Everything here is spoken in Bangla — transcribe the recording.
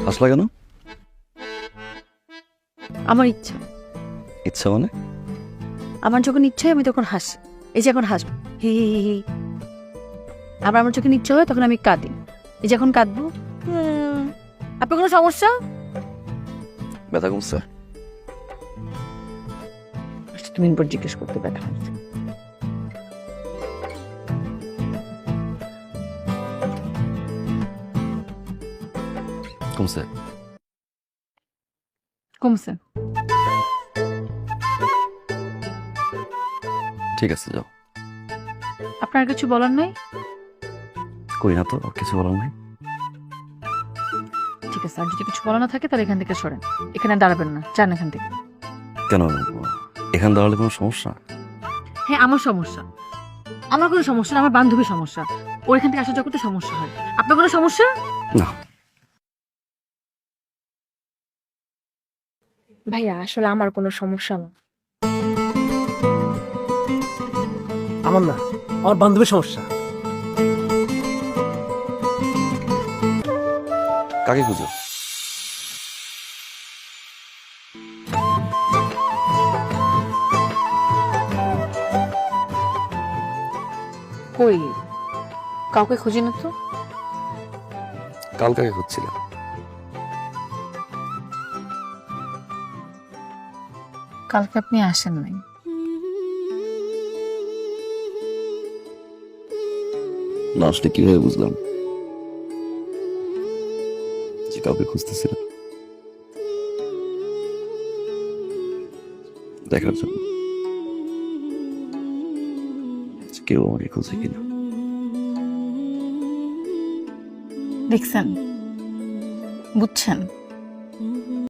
হাসলা কেন? আমার ইচ্ছা। ইচ্ছা মানে? আমার যখন ইচ্ছা হয় আমি তখন হাসি। এই যে এখন হাসবো, হি হি হি হি। আবার আমার যখন ইচ্ছা হয় তখন আমি কাঁদি। এই যে এখন কাঁদবো। আপনার কোনো সমস্যা? ব্যথা কমছে? 2 মিনিট পর জিজ্ঞেস করতে ব্যথা হচ্ছে। কমছে? কমছে। ঠিক আছে, যাও। আপনার কিছু বলার নাই? কই না তো, আর কিছু বলার নাই। ঠিক আছে, আর যদি কিছু বলা না থাকে তাহলে এখান থেকে সরেন। এখানে দাঁড়াবেন না, যান এখান থেকে। কেন? এখানে দাঁড়ালে কোনো সমস্যা? হ্যাঁ, আমার সমস্যা। আমার কোনো সমস্যা না, আমার বান্ধবীর সমস্যা। ওর এখান থেকে আসা যাওয়া করতে সমস্যা হয়। আপনার কোনো সমস্যা? না। ভাইয়া আসলে আমার কোনো সমস্যা না। আমার না, আমার বান্ধবীর সমস্যা। কাকে খুঁজো? কই, কাউকে খুঁজি না তো। কাল কাকে খুঁজছিলাম? কালকে আপনি আসেন নাই। না আসলে কিভাবে বুঝলাম যে কাউকে খুঁজতেছিলাম? দেখার জন্য যে কেউ আমাকে খুঁজে কিনা। দেখছেন, বুঝছেন?